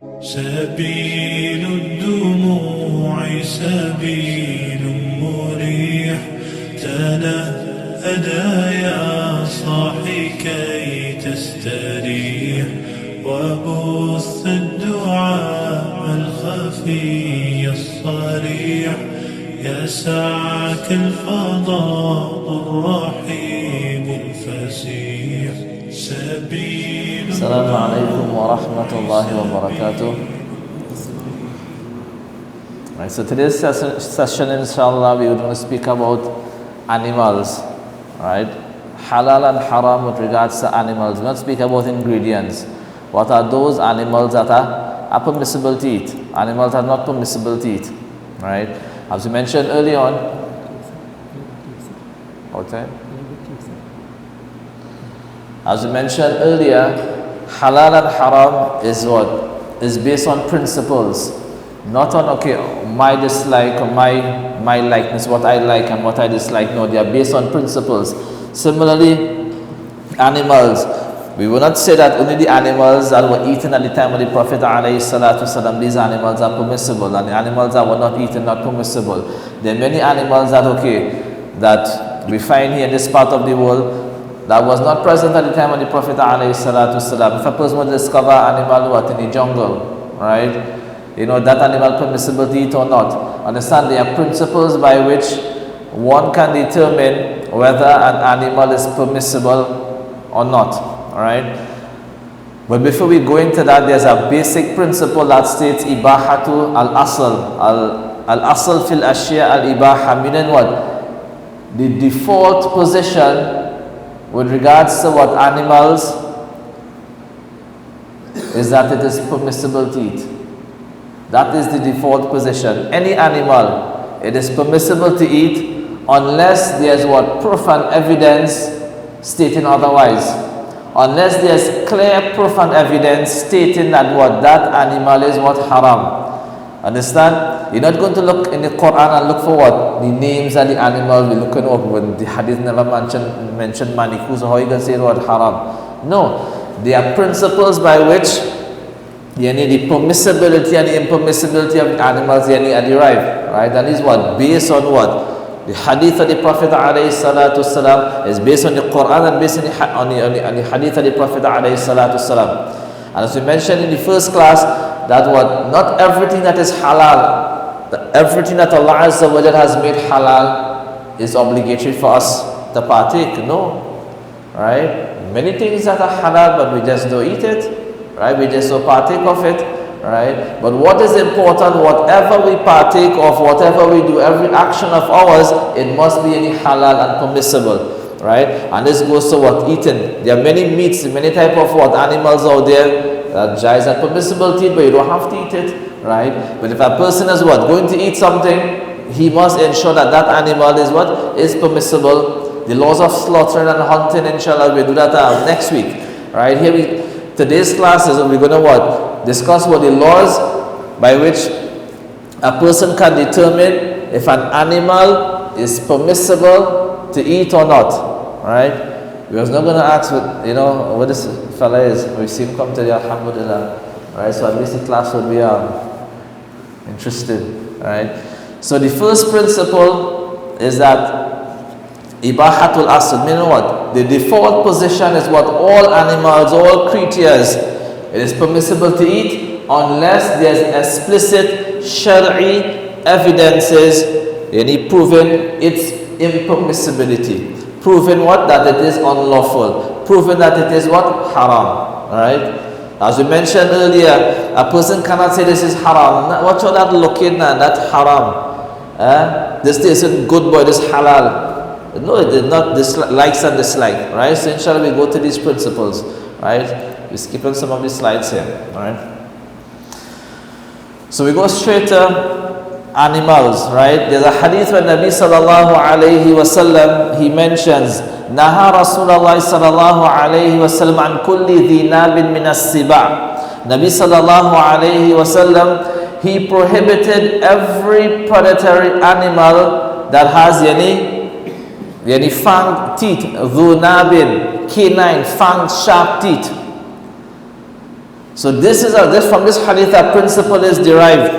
سبيل الدموع سبيل مريح تنهدى يا صاحي كي تستريح وبث الدعاء الخفي الصريح يسعك الفضاء الرحيم الفسيح سبيل. Assalamu alaikum wa rahmatullahi wa barakatuh. Right, so today's session, inshallah, we are going to speak about animals, right? Halal and haram with regards to animals. We are going to speak about ingredients. What are those animals that are permissible to eat? Animals are not permissible to eat, right? As we mentioned early on, okay? As we mentioned earlier, halal and haram is what? Is based on principles, not on, okay, my dislike or my likeness, what I like and what I dislike. No, they are based on principles. Similarly, animals, we will not say that only the animals that were eaten at the time of the Prophet ﷺ, these animals are permissible, and the animals that were not eaten not permissible. There are many animals that, okay, that we find here in this part of the world that was not present at the time of the Prophet ﷺ. If a person would discover an animal what in the jungle, right? You know, that animal permissible to eat or not. Understand, there are principles by which one can determine whether an animal is permissible or not. Alright? But before we go into that, there's a basic principle that states ibahatu al-asl. Al-asl fil ashya al-ibaha, meaning what? The default position with regards to what animals is that it is permissible to eat. That is the default position. Any animal, it is permissible to eat unless there's what? Proof and evidence stating otherwise. Unless there's clear proof and evidence stating that what? That animal is what? Haram. Understand? You're not going to look in the Quran and look for what? The names of the animals. We're looking up when the hadith never mentioned manikus, or how you can say the word haram. No. There are principles by which the permissibility and the impermissibility of the animals are derived. Right? That is what? Based on what? The hadith of the Prophet ﷺ is based on the Quran and based on the hadith of the Prophet ﷺ. And as we mentioned in the first class, that what? Not everything that is halal, everything that Allah Azza wa Jalla has made halal is obligatory for us to partake. No. Right? Many things that are halal, but we just don't eat it. Right? We just don't partake of it. Right? But what is important, whatever we partake of, whatever we do, every action of ours, it must be any halal and permissible. Right? And this goes to what? Eating. There are many meats, many type of what? Animals out there that jais and permissible to eat, but you don't have to eat it. Right? But if a person is what? Going to eat something, he must ensure that that animal is what? Is permissible. The laws of slaughtering and hunting, inshallah, we'll do that next week. Right? Here today's class is we're going to what? Discuss what the laws by which a person can determine if an animal is permissible to eat or not. Right? We was not going to ask what, what this fella is. We see him come today, alhamdulillah. Right? So at least the class would be interested. Right? So the first principle is that ibahatul asl, meaning what? The default position is what? All animals, all creatures, it is permissible to eat unless there's explicit Shari'i evidences proving its impermissibility. Proving what? That it is unlawful. Proving that it is what? Haram. Alright? As we mentioned earlier, a person cannot say this is haram. What should that look in? That's haram. This isn't good, boy, this is halal. No, it is not likes and dislike, right? So inshallah we go to these principles, right? We're skipping some of these slides here, right? So we go straight to animals, right? There's a hadith where Nabi sallallahu alayhi wa sallam, he mentions, Naha Rasulullah sallallahu alayhi wa sallam an kulli dhi nabin min as-siba'. Nabi sallallahu alayhi wa sallam, he prohibited every predatory animal that has fang teeth, dhu nabin, canine, fang, sharp teeth. So from this hadith, a principle is derived.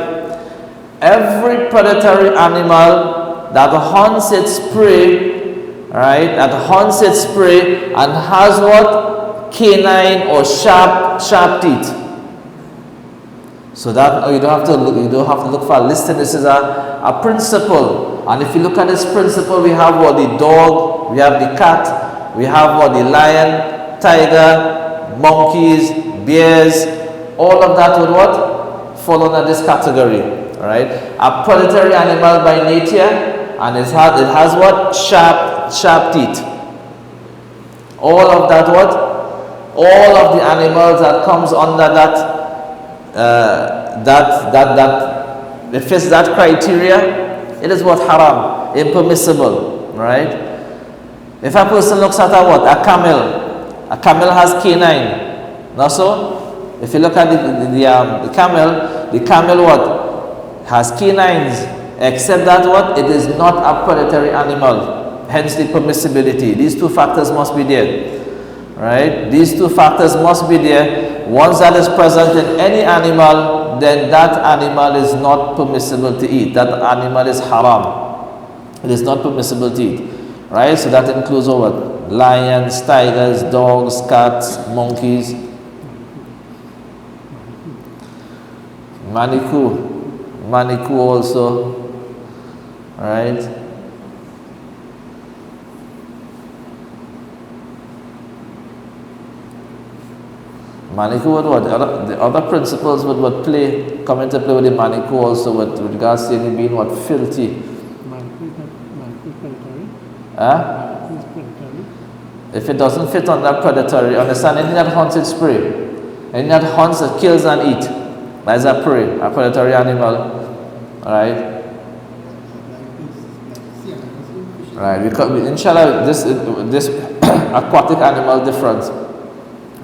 Every predatory animal that hunts its prey, right, that hunts its prey and has what? Canine or sharp teeth. So that you don't have to look for a listing. This is a principle. And if you look at this principle, we have what? The dog, we have the cat, we have what? The lion, tiger, monkeys, bears, all of that would what? Fall under this category. Right? A predatory animal by nature, and it has what? Sharp teeth. All of that what? All of the animals that comes under that it fits that criteria, it is what? Haram, impermissible, right? If a person looks at a camel has canine, not so? If you look at the camel what? Has canines, except that what? It is not a predatory animal, hence the permissibility. These two factors must be there, right? These two factors must be there. Once that is present in any animal, then that animal is not permissible to eat. That animal is haram. It is not permissible to eat, right? So that includes what? Lions, tigers, dogs, cats, monkeys. Maniku also, right? Maniku would what? The other principles would come into play with the maniku also with regards to any being what? Filthy. If it doesn't fit on that predatory, understand anything that hunts its prey, anything that hunts, that kills and eats, that is a prey, a predatory animal. Alright? Right, because inshallah this aquatic animal different.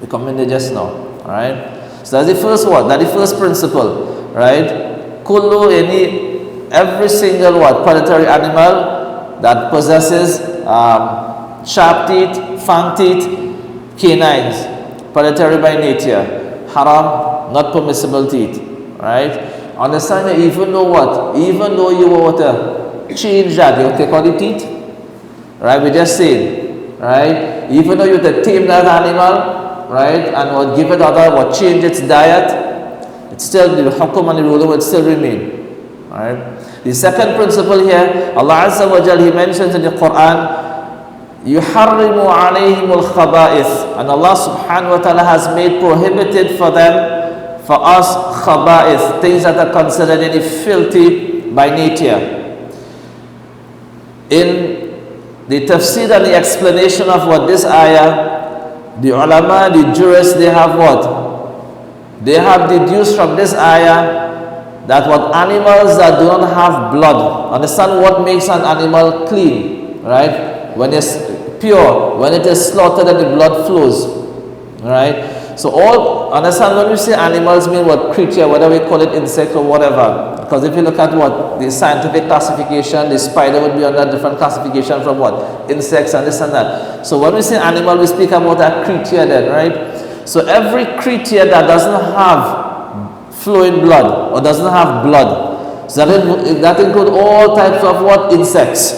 We come in there just now. Alright? So that's the first one, that's the first principle. Right? Every single what? Predatory animal that possesses sharp teeth, fang teeth, canines, predatory by nature, haram, not permissible to eat. Right? Understand that even though you were to change that, you take out the teeth, right? We just said, right? Even though you to tame that animal, right, and would give it change its diet, it's still the hukum and the ruling would still remain. Right? The second principle here, Allah Azza wa Jal, He mentions in the Quran, يُحَرِّمُ عَلَيْهِمُ الْخَبَائِثِ, and Allah subhanahu wa ta'ala has made prohibited for us khaba'ith, things that are considered any filthy by nature. In the tafsir and the explanation of what this ayah, the ulama, the jurists, they have what? They have deduced from this ayah that what? Animals that do not have blood. Understand what makes an animal clean, right? When it's pure, when it is slaughtered and the blood flows, right? So understand when we say animals mean what? Creature, whether we call it insect or whatever. Because if you look at what? The scientific classification, the spider would be under a different classification from what? Insects and this and that. So when we say animal, we speak about a creature then, right? So every creature that doesn't have flowing blood or doesn't have blood, so that includes all types of what? Insects,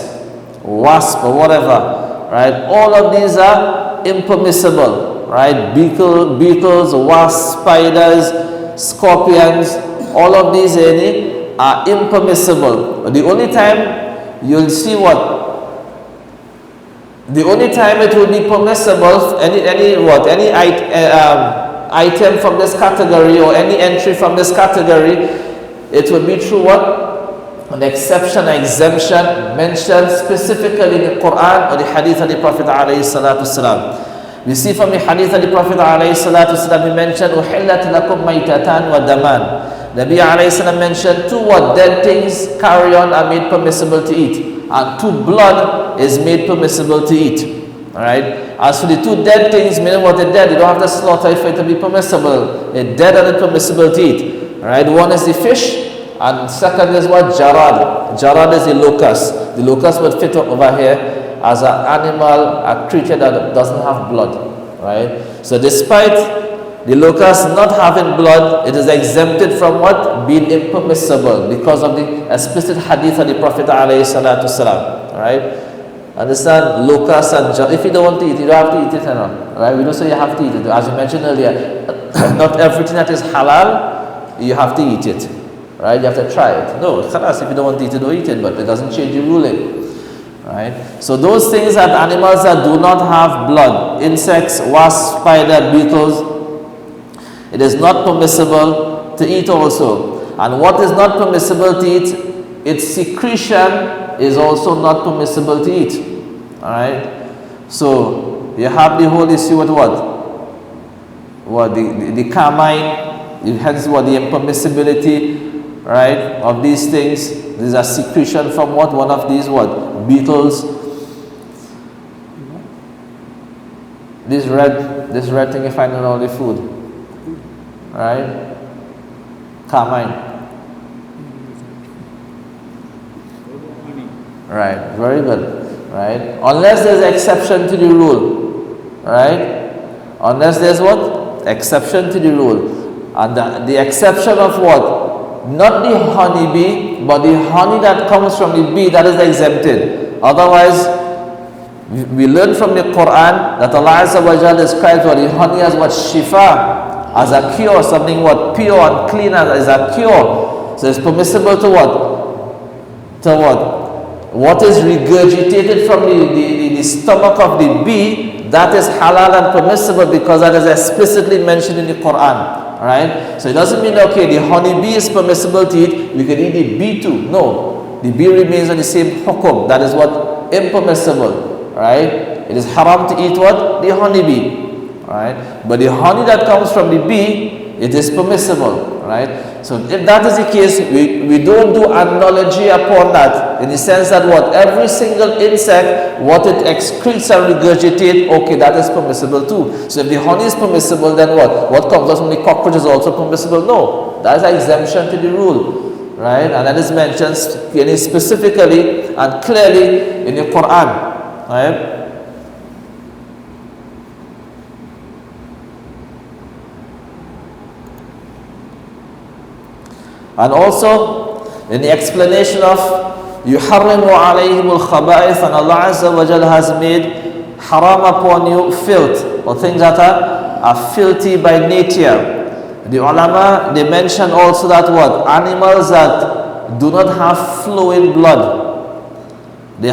wasp or whatever, right? All of these are impermissible. Right, beetles, wasps, spiders, scorpions, all of these are impermissible. But the only time you'll see the only time it will be permissible, any item from this category or any entry from this category, it will be through what? An exception, an exemption mentioned specifically in the Quran or the Hadith of the Prophet alayhi salatu wasalam. We see from the hadith of the Prophet ﷺ, he mentioned, أُحِلَّتْ لَكُمْ مَيْتَتَانْ وَدَمَانْ. Nabi ﷺ mentioned two dead things, carrion, are made permissible to eat. And two blood is made permissible to eat. Alright? As for the two dead things, meaning what they're dead, you don't have to slaughter it for it to be permissible. They're dead and it's permissible to eat. Alright? One is the fish, and second is what? Jarad. Jarad is the locust. The locust would fit over here as an animal, a creature that doesn't have blood, right? So despite the locust not having blood, it is exempted from what? Being impermissible because of the explicit hadith of the Prophet alayhi salatu salam. Alright? Understand? Locust and if you don't want to eat it, you don't have to eat it. Right? We don't say you have to eat it. As we mentioned earlier, not everything that is halal, you have to eat it. Right? You have to try it. No, khalas, if you don't want to eat it, don't eat it, but it doesn't change the ruling. Right? So those things that animals that do not have blood, insects, wasps, spider, beetles, it is not permissible to eat also. And what is not permissible to eat, its secretion is also not permissible to eat. Alright? So you have the whole issue with what? What the carmine, hence what the impermissibility, right, of these things. These are secretion from what? One of these what? Beetles. This red thing you find in all the food. Right? Carmine. Right, very good. Right? Unless there's exception to the rule. Right? Unless there's what? Exception to the rule. And the exception of what? Not the honeybee, but the honey that comes from the bee, that is exempted. Otherwise, we learn from the Quran that Allah Azza wa Jalla describes what the honey as what? Shifa, as a cure, something what? Pure and clean as a cure. So it's permissible to what? To what? What is regurgitated from the stomach of the bee, that is halal and permissible because that is explicitly mentioned in the Quran. Right? So it doesn't mean, okay, the honey bee is permissible to eat, you can eat the bee too. No. The bee remains on the same hukum. That is what? Impermissible. Right? It is haram to eat what? The honey bee. Right? But the honey that comes from the bee, it is permissible. Right? So if that is the case, we don't do analogy upon that, in the sense that what? Every single insect, what it excretes and regurgitates, okay, that is permissible too. So if the honey is permissible, then what? What comes out from the cockroach is also permissible? No. That is an exemption to the rule. Right? And that is mentioned specifically and clearly in the Quran. Right? And also, in the explanation of يُحَرِّمُ عَلَيْهِمُ الْخَبَائِث, and Allah Azza wa Jalla has made haram upon you filth, or things that are filthy by nature. The ulama, they mention also that what? Animals that do not have flowing blood. They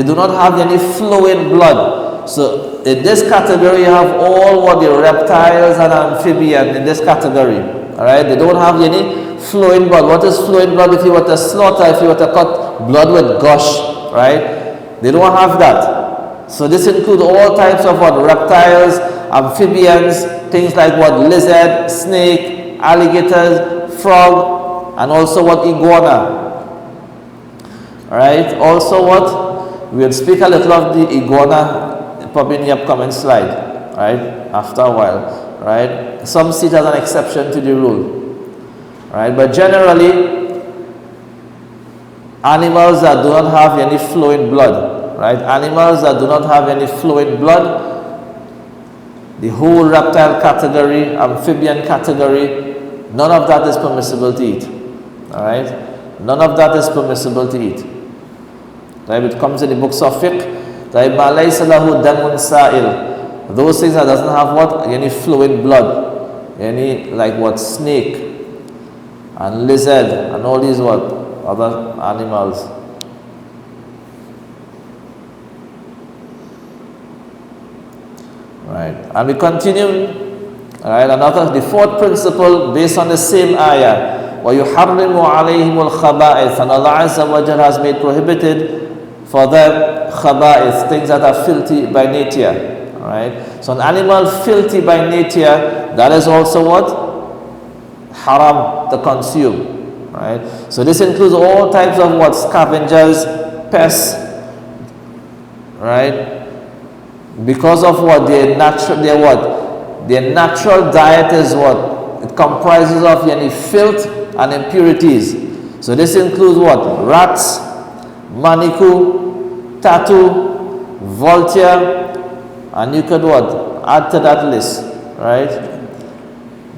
do not have any flowing blood. So in this category, you have all what the reptiles and amphibians in this category. Alright, they don't have any flowing blood. What is flowing blood? If you were to slaughter, if you were to cut blood with gush, right? They don't have that. So this includes all types of what? Reptiles, amphibians, things like what? Lizard, snake, alligators, frog, and also what? Iguana. Alright, also what? We'll speak a little of the iguana probably in the upcoming slide, right? After a while. Right? Some see it as an exception to the rule. Right? But generally, animals that do not have any flowing blood, right? Animals that do not have any flowing blood, the whole reptile category, amphibian category, none of that is permissible to eat. Alright? None of that is permissible to eat. Right? It comes in the books of Fiqh. Right? مَا لَيْسَ لَهُ دَمٌ سَائِلٌ. Those things that doesn't have what? Any flowing blood. Any like what? Snake and lizard and all these what? Other animals. Right. And we continue. Right. The fourth principle based on the same ayah. وَيُحَرِّمُ عَلَيْهِمُ الْخَبَائِث, and Allah Azza wa Jalla has made prohibited for them khaba'ith, things that are filthy by nature. Right? So an animal filthy by nature, that is also what? Haram to consume. Right? So this includes all types of what? Scavengers, pests. Right? Because of what? Their natural diet is what? It comprises of any filth and impurities. So this includes what? Rats, manikou, tattoo, vulture, and you could what? Add to that list, right?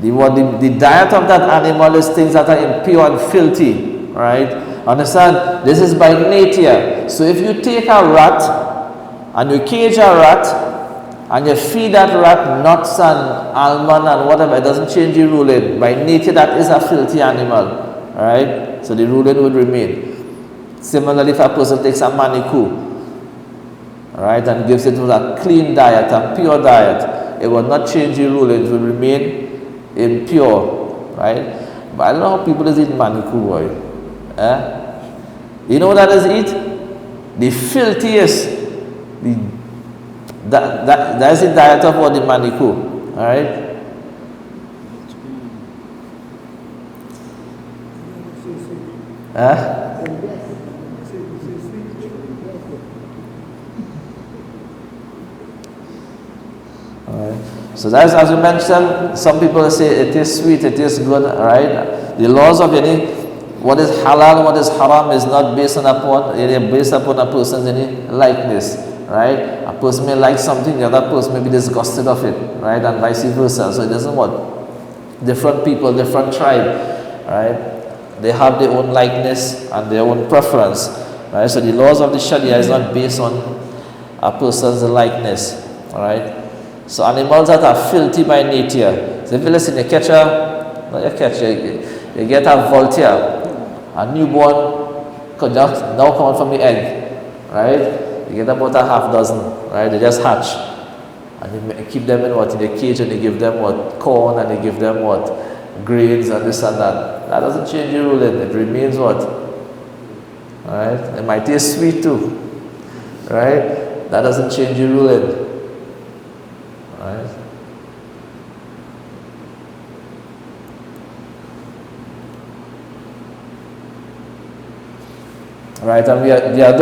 The diet of that animal is things that are impure and filthy, right? Understand? This is by nature. So if you take a rat and you cage a rat and you feed that rat nuts and almond and whatever, it doesn't change the ruling. By nature, that is a filthy animal, right? So the ruling would remain. Similarly, if a person takes a manicure, right, and gives it a clean diet, a pure diet, it will not change the ruling. It will remain impure, right? But I don't know how people is eating manicure, boy. You know what that is eat? The filthiest. That is the diet of what the manicure, alright? So that's, as we mentioned, some people say it is sweet, it is good, right? The laws of what is halal, what is haram is not based upon a person's likeness, right? A person may like something, the other person may be disgusted of it, right? And vice versa. So it doesn't what? Different people, different tribe, right? They have their own likeness and their own preference, right? So the laws of the Sharia is not based on a person's likeness, right? So animals that are filthy by nature. So if you listen, you get a vulture, a newborn could just now come out from the egg, right? You get about a half dozen, right? They just hatch, and you keep them in the cage, and you give them corn, and you give them grains and this and that. That doesn't change the ruling. It remains right? It might taste sweet too, right? That doesn't change the ruling. Right? Right, and there are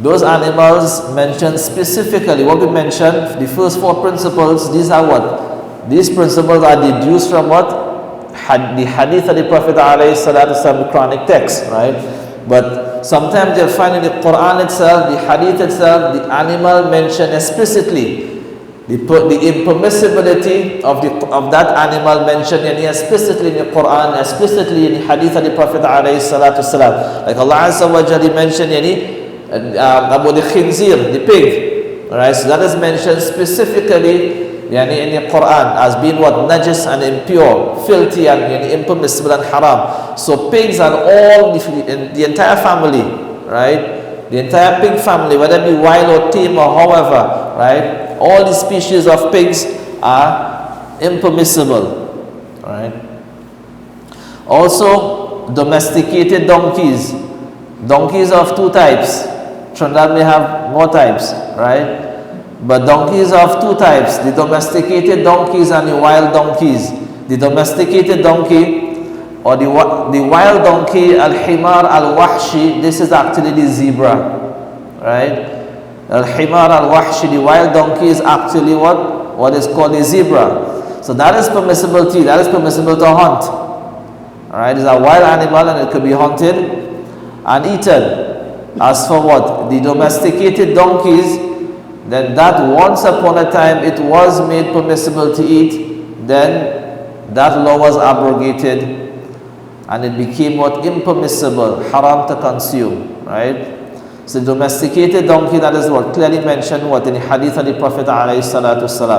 those animals mentioned specifically. What we mentioned, the first four principles, these are what? These principles are deduced from what? The hadith of the Prophet ﷺ, the Quranic text, right? But sometimes you'll find in the Quran itself, the hadith itself, the animal mentioned explicitly. The impermissibility of that animal mentioned explicitly in the Quran, explicitly in the hadith of the Prophet ﷺ. Like Allah Azza wa Jalla mentioned about the khinzir, the pig. Right? So that is mentioned specifically in the Quran as being what? Najis and impure, filthy and impermissible and haram. So pigs and all, the entire family, right? The entire pig family, whether it be wild or tame or however, right? All the species of pigs are impermissible, right? Also, domesticated donkeys. Donkeys of two types. Trinidad may have more types, right? But donkeys of two types, the domesticated donkeys and the wild donkeys. The domesticated donkey or the wild donkey, al-himar al-wahshi, this is actually the zebra, right? Al-himar al-wahshi, the wild donkey is actually what is called a zebra. So that is permissible to eat, that is permissible to hunt. Alright, it's a wild animal and it could be hunted and eaten. As for what? The domesticated donkeys, then that once upon a time it was made permissible to eat, then that law was abrogated and it became what? Impermissible, haram to consume, right? So the domesticated donkey, that is what clearly mentioned in the hadith of the Prophet ﷺ.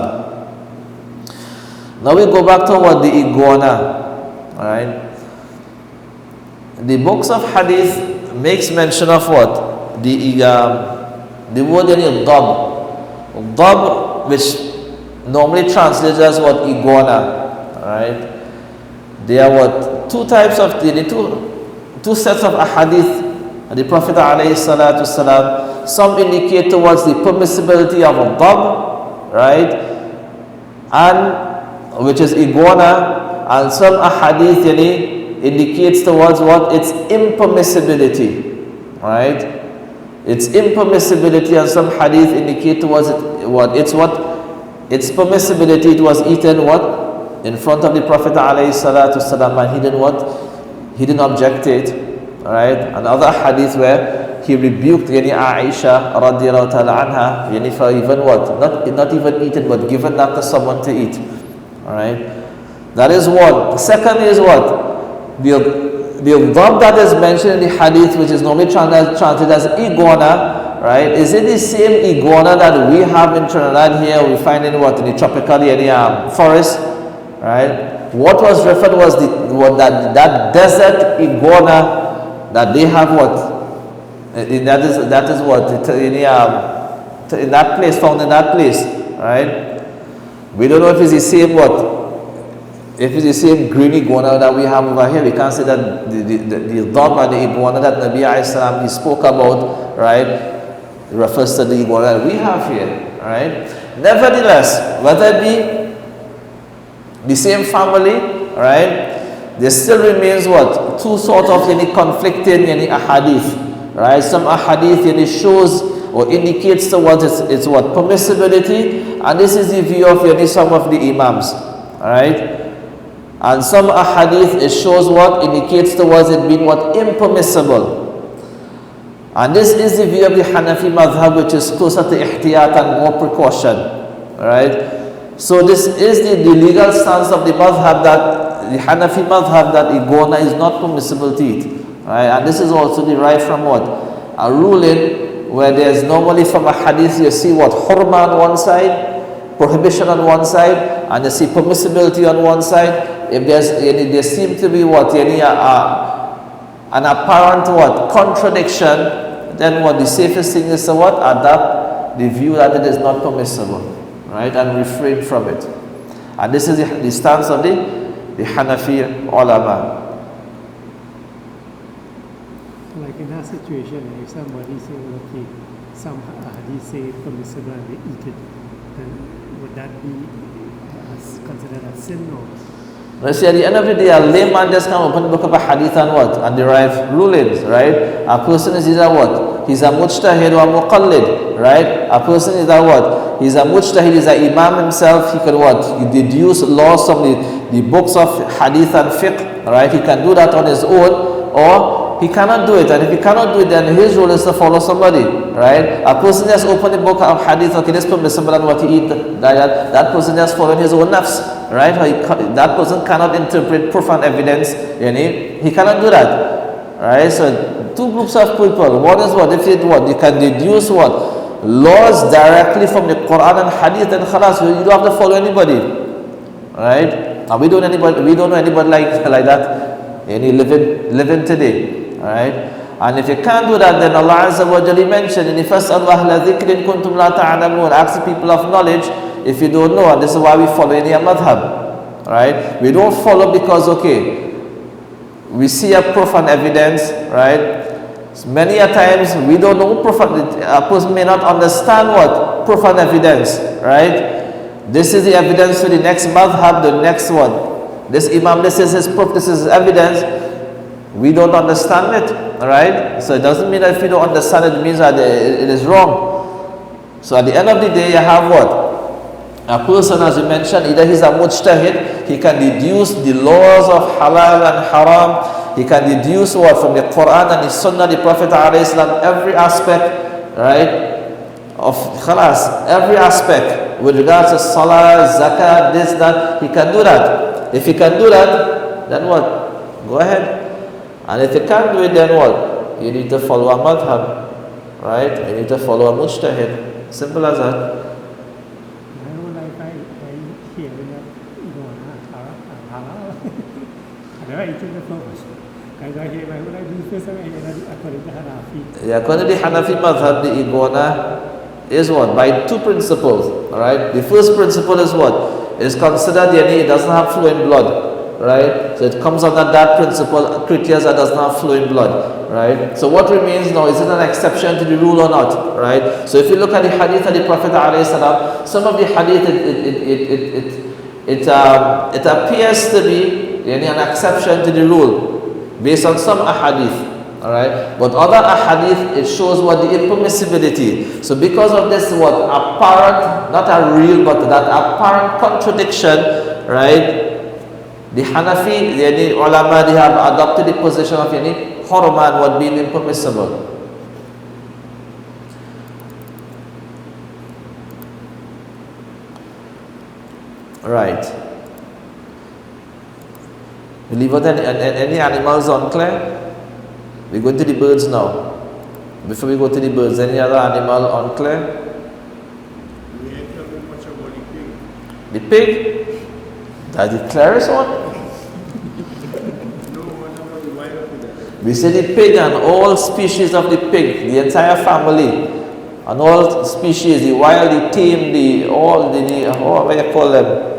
Now we go back to the iguana, right? The books of hadith makes mention of what? The word dab. Dab, which normally translates as what? Iguana, right? There are what? Two types of, two sets of ahadith. The Prophet ﷺ, some indicate towards the permissibility of a dab, right? And which is iguana, and some ahadith indicates towards what? Its impermissibility, right? Its impermissibility, and some hadith indicate towards its permissibility. It was eaten in front of the Prophet ﷺ, and he didn't object it, right? And other hadith where he rebuked Aisha radiallahu ta'ala anha for even what? Not even eating, but giving that to someone to eat. Alright? That is one. Second is what? The dhab that is mentioned in the hadith, which is normally translated as iguana, right? Is it the same iguana that we have in Trinidad here? We find in what? In the tropical forest, right? What was referred was that desert iguana that they have what? That is what? In that place, found in that place, right? We don't know if it's the same what? If it's the same green iguana that we have over here, we can't say that the dog and the iguana that Nabi Islam he spoke about, right, refers to the iguana that we have here, right? Nevertheless, whether it be the same family, right, there still remains what? Two sort of conflicting ahadith, right? Some ahadith shows or indicates towards it's what? Permissibility, and this is the view of some of the imams, right? And some ahadith, it shows what? Indicates towards it being what? Impermissible. And this is the view of the Hanafi madhab, which is closer to ihtiyat and more precaution. Right? So this is the legal stance of the madhab, that the Hanafi madhab, that iguana is not permissible to eat. Right? And this is also derived from what? A ruling where there's normally from a hadith you see what? Hurma on one side, prohibition on one side, and you see permissibility on one side. If there seems to be what? An apparent what? Contradiction, then what? The safest thing is to what? Adapt the view that it is not permissible, right? And refrain from it. And this is the stance of the Hanafi ulama. Like in that situation, if somebody say, okay, some hadith say permissible and they eat it, then would that be considered a sin or? See, at the end of the day, a layman just can open the book of a hadith and what? And derive rulings, right? A person is either what? He's a mujtahid or a muqallid, right? A person is a what? He's a mujtahid, he's an imam himself. He can what? He deduce laws from the books of hadith and fiqh, right? He can do that on his own, or he cannot do it. And if he cannot do it, then his role is to follow somebody, right? A person just open the book of hadith, okay, this is permissible and what he eat, that person just following his own nafs, right? That person cannot interpret profane evidence, he cannot do that, right? So two groups of people. One is what? If it what? You can deduce what? Laws directly from the Quran and hadith, and khalas, you don't have to follow anybody, right? And we don't know anybody like that, living today. Right? And if you can't do that, then Allah Azza wa Jalla mentioned in the first Allah dhikrin kuntum la ta'alamun, ask the people of knowledge if you don't know, and this is why we follow any madhab. Right? We don't follow because okay, we see a profane evidence, right? Many a times we don't know a person may not understand what? Profane evidence, right? This is the evidence for the next madhab, the next one. This imam, this is his proof, this is his evidence. We don't understand it, right? So it doesn't mean that if you don't understand it, it means that it is wrong. So at the end of the day, you have what? A person, as you mentioned, either he's a mujtahid, he can deduce the laws of halal and haram, he can deduce what? From the Quran and the Sunnah, the Prophet ﷺ, every aspect, right? Of khalas, every aspect with regards to salah, zakat, this, that, he can do that. If he can do that, then what? Go ahead. And if you can't do it, then what? You need to follow a madhab, right? You need to follow a mujtahid. Simple as that. I don't like I hear that halal. I never eaten before. I hear my when I do first time according to Hanafi. Yeah, according to the Hanafi madhab, the iguana is what? By two principles, right? The first principle is what? It is considered it doesn't have flowing blood. Right? So it comes under that principle, creatures that does not flow in blood, right? So what remains now, is it an exception to the rule or not, right? So if you look at the hadith of the Prophet ﷺ, some of the hadith, it appears to be an exception to the rule, based on some ahadith, alright? But other ahadith, it shows what the impermissibility. So because of this, what apparent, not a real, but that apparent contradiction, right? The Hanafi, the ulama, they have adopted the position of hurman, what being impermissible. Right. We leave out any animals unclear? We go to the birds now. Before we go to the birds, any other animal unclear? The pig? That's the clearest one. We say the pig and all species of the pig, the entire family, and all species, the wild, the tame, however you call them.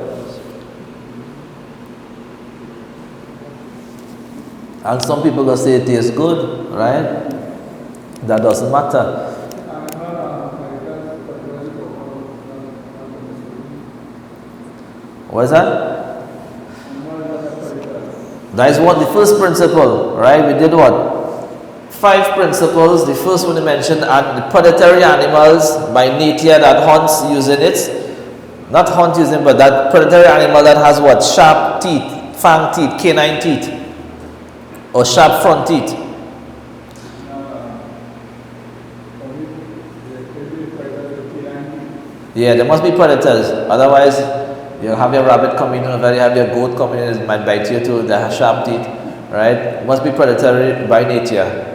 And some people gonna say it tastes good, right? That doesn't matter. What is that? That is what the first principle, right? We did what? 5 principles. The first one you mentioned, and the predatory animals by nature that hunts using it. Not hunt using, but that predatory animal that has what? Sharp teeth, fang teeth, canine teeth, or sharp front teeth. Yeah, there must be predators. Otherwise, you have your rabbit coming in, or you have your goat coming in, it might bite you too. They have sharp teeth, right? It must be predatory by nature.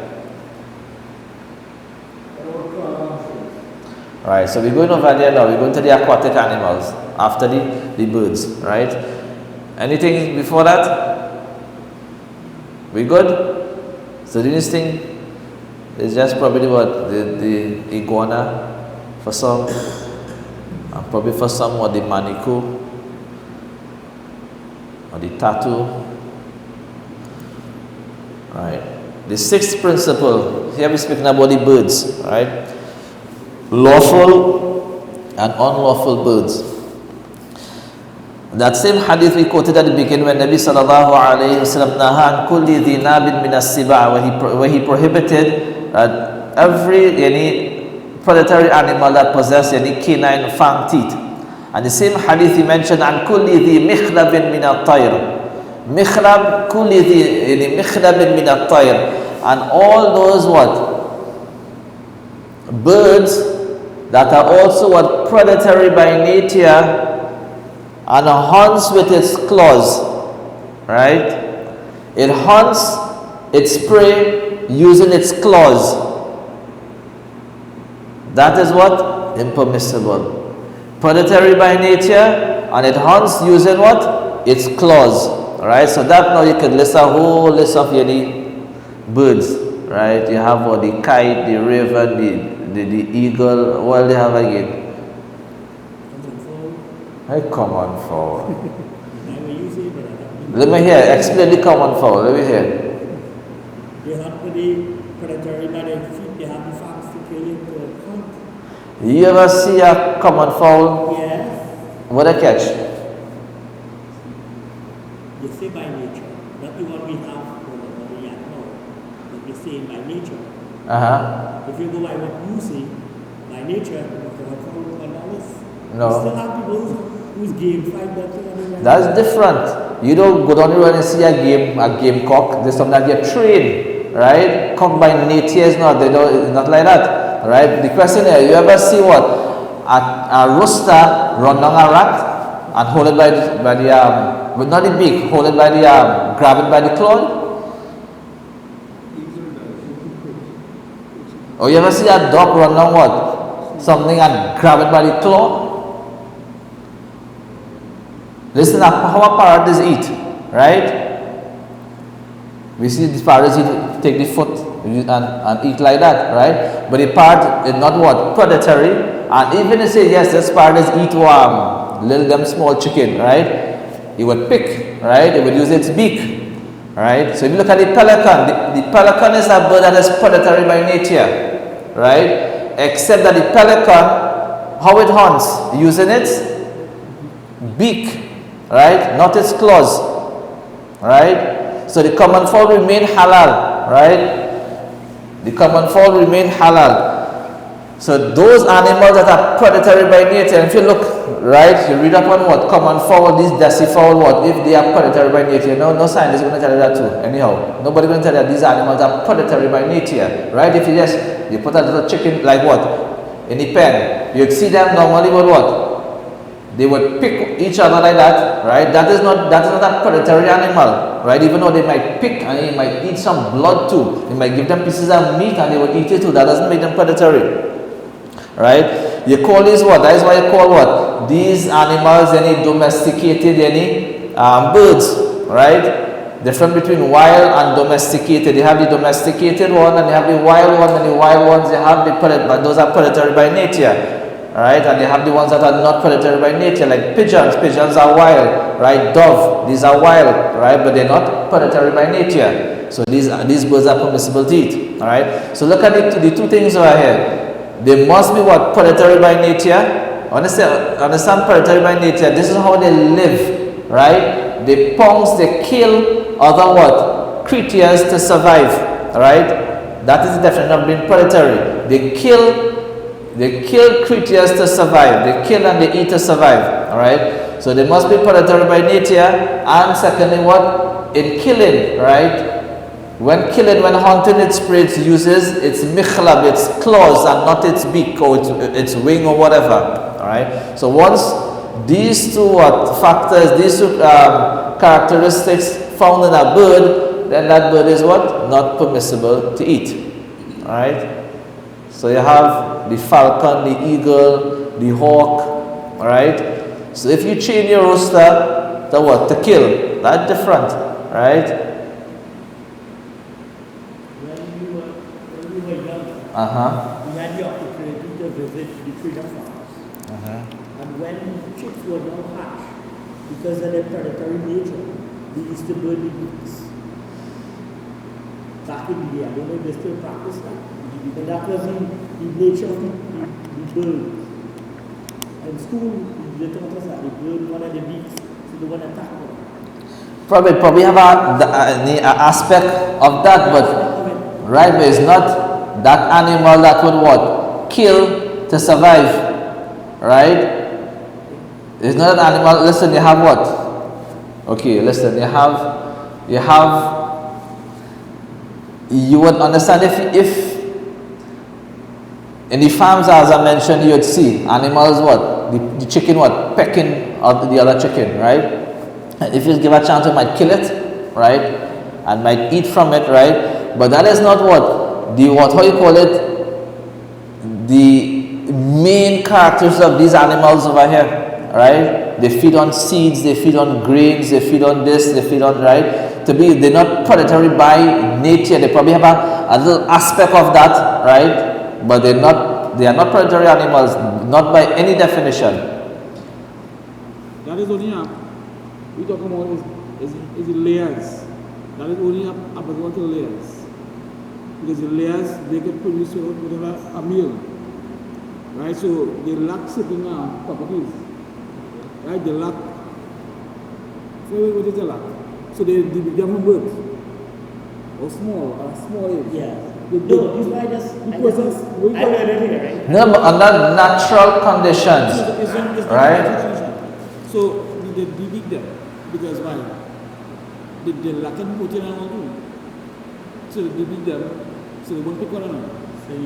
Right, so we're going over there now. We're going to the aquatic animals after the birds, right? Anything before that? We good? So the next thing is just probably what? The iguana for some, and probably for some what the manikou or the tattoo. Right. The 6th principle, here we're speaking about the birds, right? Lawful and unlawful birds. That same hadith we quoted at the beginning when Nabi sallallahu alayhi wa sallam naha an kulli dhi nabin min as-siba', where he prohibited every predatory animal that possesses any canine fang teeth. And the same hadith he mentioned an kulli dhi mikhlabin min at-tayr. Mikhlab kulli dhi mikhlabin min at-tayr. And all those what? Birds that are also what? Predatory by nature and hunts with its claws, right? It hunts its prey using its claws. That is what? Impermissible. Predatory by nature, and it hunts using what? Its claws, right? So that now you could list a whole list of any birds, right? You have what? The kite, the raven, the eagle. What do they have again? Hey, common fowl. Let me hear. Explain the common fowl. Let me hear. They have the predatory by their feet. They have the fangs to kill you to hunt. You ever see a common fowl? Yes. What I catch? They say by nature. Not the one we have for the animal. But they say by nature. If you go by what you see, by nature, you can follow $1. No. You still have people whose game fight that thing. That's different. You don't go down the road and see a gamecock. There's something that get trained, right? Cock by nature is not. They don't. It's not like that, right? The question is, you ever see what a rooster run down a rat and hold it by the but not the beak, hold it by the grab it by the claw? Or you ever see a dog run down what? Something and grab it by the claw? Listen up how a parrot is eat, right? We see the parrots take the foot and eat like that, right? But the parrot is not what? Predatory. And even if say yes, this parrot is eat little them small chicken, right? It would pick, right? It would use its beak, right? So if you look at the pelican, the pelican is a bird that is predatory by nature, right? Except that the pelican, how it hunts? Using its beak, right? Not its claws, right? So the common fowl remain halal, right? The common fowl remain halal. So those animals that are predatory by nature, and if you look, right, you read up on what? Common fowl, these desi fowl, what? If they are predatory by nature, no scientist is going to tell you that too. Anyhow, nobody going to tell you that these animals are predatory by nature, right? If you put a little chicken, like what? In the pen, you see them normally with what? they would pick each other like that, right? That is not a predatory animal, right? Even though they might pick and they might eat some blood too. They might give them pieces of meat and they would eat it too. That doesn't make them predatory, right? You call these what? That is why you call what? These animals, any domesticated, any birds, right? Difference between wild and domesticated. You have the domesticated one and you have the wild one, and the wild ones you have but those are predatory by nature. Right, and they have the ones that are not predatory by nature, like pigeons. Pigeons are wild, right? Dove, these are wild, right? But they're not predatory by nature. So these birds are permissible to eat. All right. So look at the two things over here. They must be what? Predatory by nature. Understand predatory by nature. This is how they live, right? They pounce, they kill other what? Creatures to survive. All right. That is the definition of being predatory. They kill creatures to survive. They kill and they eat to survive. Alright? So they must be predatory by nature. And secondly, what? In killing, right? When hunting, its prey, it uses its mikhlab, its claws, and not its beak or its wing or whatever. Alright? So once these two factors, these two characteristics found in a bird, then that bird is what? Not permissible to eat. Alright? So you have the falcon, the eagle, the hawk, alright? So if you chain your rooster to what? To kill. That's different, right? When we were young, we had the opportunity to visit the freedom farms. And when chicks were not hatched, because of their predatory nature, they used to burn the beaks. Back in the day, I don't know if they still practice that. But that was the nature of the bird. In school, they taught us that they burn one of the beaks, so they want to attack them. Probably have an aspect of that, but right, but it's not that animal that would what? Kill to survive, right? It's not an animal. Listen, you have what? Okay, listen, you would understand if in the farms, as I mentioned, you would see animals what? The chicken what? Pecking out the other chicken, right? And if you give a chance, you might kill it, right? And might eat from it, right? But that is not what? How you call it? The main characters of these animals over here, right? They feed on seeds, they feed on grains, they feed on this, they feed on, right? They're not predatory by nature. They probably have a little aspect of that, right? But they are not predatory animals, not by any definition. That is only we talk about is the layers. That is only about the layers. Because the layers, they can produce whatever a meal. Right? So they lack certain properties. Right? They lack. What is the lack? So they become birds. Or small age. Yeah. No, I heard it, right? No, but under natural conditions, right? So they beat them because why? They lack protein and all. So they beat them, so they won't pick on them.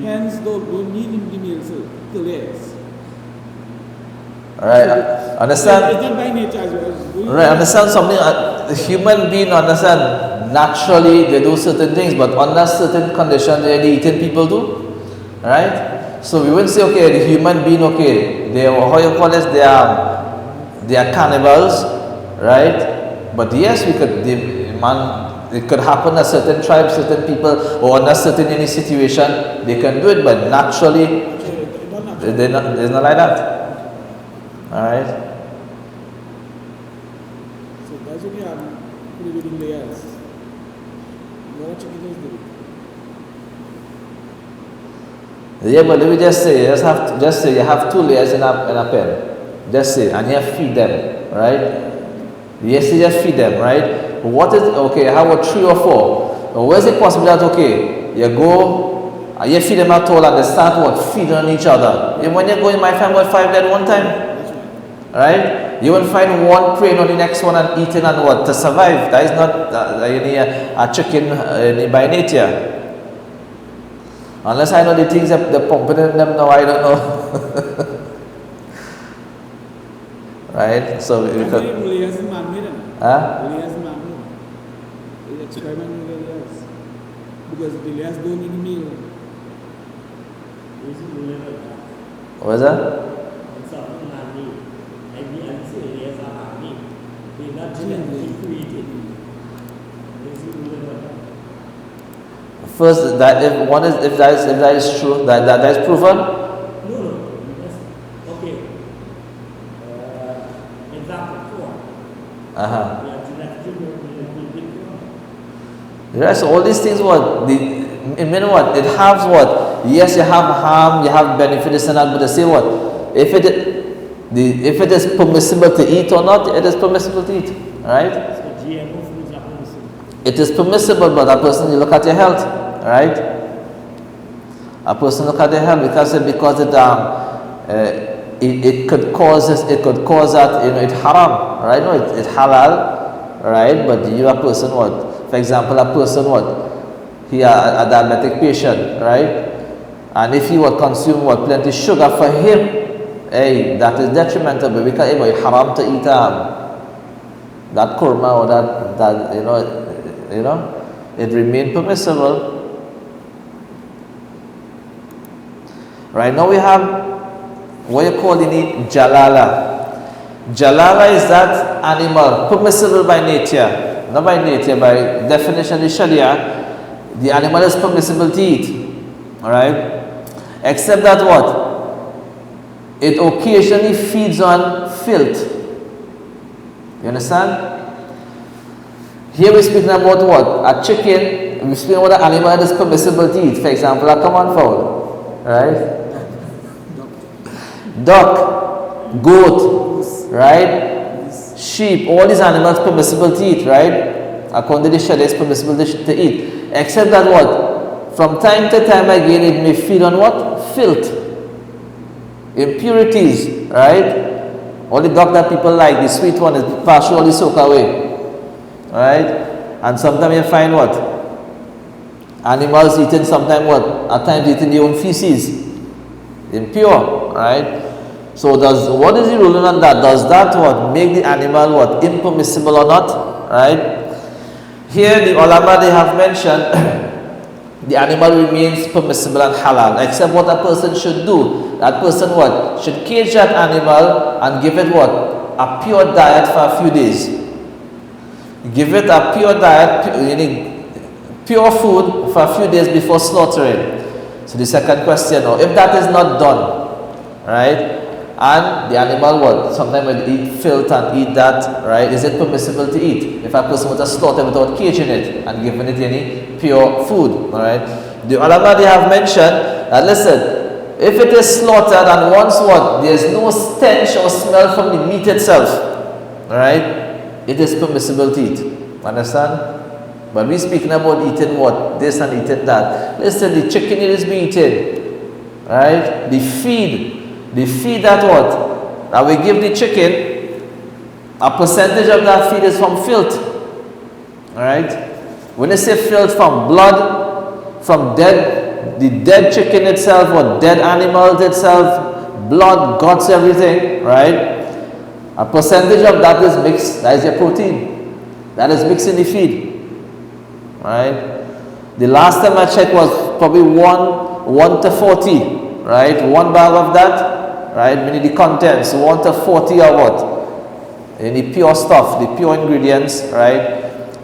Hence, don't need the males to layers. Right, understand? It's not by nature as well. Right, understand something? A human being, understand, naturally they do certain things, but under certain conditions, the eating people do. Right? So we wouldn't say, okay, the human being, okay, they are, how you call this, they are cannibals, right? But yes, it could happen to certain tribes, certain people, or under certain any situation, they can do it, but naturally, it's not like that. Alright? So that's what we have pretty good in layers. What chicken is doing? Yeah, but let me just say, just say you have 2 layers in a pen. Just say, and you feed them, right? Yes, you just feed them, right? What is, okay, how about 3 or 4? Where is it possible that, okay, you go, you feed them at all and they start what? Feeding on each other. When you go in my family, 5 at one time? Right? You will find one preying on the next one and eating and what? To survive. That is not a chicken by nature. Unless I know the things that they're pumping in them now, I don't know. right? So we could. Layers is man-made. Huh? Layers is man-made. They experiment with the layers. Because the layers don't need meal. What is that? It's something man-made. I mean, I say layers are man-made. They're not genetically created. First, that if that is true, that is proven. No. Okay. Example 4. We are genetically Right, so all these things, what? It mean what? It has what? Yes, you have harm, you have benefits and that, but they say what? If it is permissible to eat or not, it is permissible to eat. Right? So GMO foods are permissible. It is permissible, but a person, you look at your health, right? A person look at their health because it could cause that, it's haram, right? No, it's halal, right? But you a person what? For example, a person what? He a diabetic patient, right? And if he would consume what plenty sugar for him, hey, that is detrimental. But because it's haram to eat that kurma or that you know, it remained permissible. Right now we have what you call in jalala. Jalala is that animal permissible by nature, not by nature, by definition of the Sharia. The animal is permissible to eat, all right? Except that what? It occasionally feeds on filth. You understand? Here we're speaking about what? A chicken. We're speaking about an animal that is permissible to eat. For example, a common fowl, right? Duck, goat, right? Sheep. All these animals permissible to eat, right? According to the Sharia, it's permissible to eat. Except that what? From time to time again, it may feed on what? Filth. Impurities, right? All the duck that people like, the sweet one, is partially soaked away. Right? And sometimes you find what? Animals eating sometimes what? At times eating their own feces. Impure, right? So what is the ruling on that? Does that what? Make the animal what? Impermissible or not? Right? Here the ulama, they have mentioned the animal remains permissible and halal, except what a person should do. That person what? Should cage that animal and give it what? A pure diet for a few days. Give it a pure diet, pure food for a few days before slaughtering. So the second question now, if that is not done, right? And the animal what? Sometimes will eat filth and eat that, right? Is it permissible to eat? If a person were to slaughter without caging it and giving it any pure food, alright? The ulama, they have mentioned that listen, if it is slaughtered and once what? There is no stench or smell from the meat itself, alright? It is permissible to eat. Understand? But we speaking about eating what? This and eating that. Listen, the chicken it is being eaten, right? The feed that what? That we give the chicken, a percentage of that feed is from filth. Alright? When they say filth, from blood, from the dead chicken itself, or dead animals itself, blood, guts, everything, right? A percentage of that is mixed, that is your protein. That is mixed in the feed. Right? The last time I checked was probably 1 to 40, right? 1 bag of that, right? Meaning the contents, 1 to 40 of what? In the pure stuff, the pure ingredients, right?